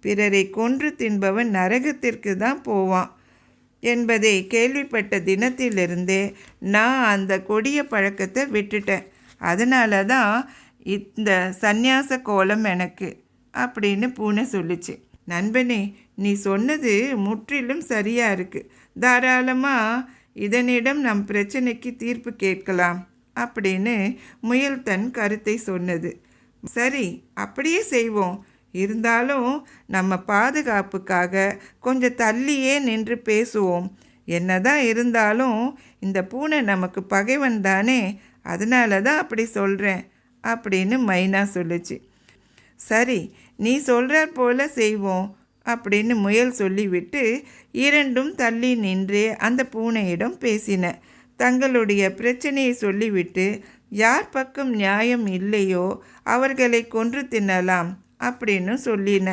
பிறரை கொன்று தின்பவன் நரகத்திற்கு தான் போவான் என்பதை கேள்விப்பட்ட தினத்திலிருந்தே நான் அந்த கொடிய பழக்கத்தை விட்டுட்டேன். அதனால தான் இந்த சந்நியாச கோலம் எனக்கு அப்படின்னு பூனை சொல்லிச்சு. நண்பனே, நீ சொன்னது முற்றிலும் சரியாக இருக்குது. தாராளமாக இதனிடம் நம் பிரச்சனைக்கு தீர்ப்பு கேட்கலாம் அப்படின்னு முயல் தன் கருத்தை சொன்னது. சரி, அப்படியே செய்வோம். இருந்தாலும் நம்ம பாதுகாப்புக்காக கொஞ்சம் தள்ளியே நின்று பேசுவோம். என்னதான் இருந்தாலும் இந்த பூனை நமக்கு பகைவன் தானே, அதனால தான் அப்படி சொல்கிறேன் அப்படின்னு மைனா சொல்லுச்சு. சரி, நீ சொல்கிற போல செய்வோம் அப்படின்னு முயல் சொல்லிவிட்டு இரண்டும் தள்ளி நின்று அந்த பூனையிடம் பேசின. தங்களுடைய பிரச்சனையை சொல்லிவிட்டு யார் பக்கம் நியாயம் இல்லையோ அவர்களை கொன்று தின்னலாம் அப்படின்னு சொல்லின.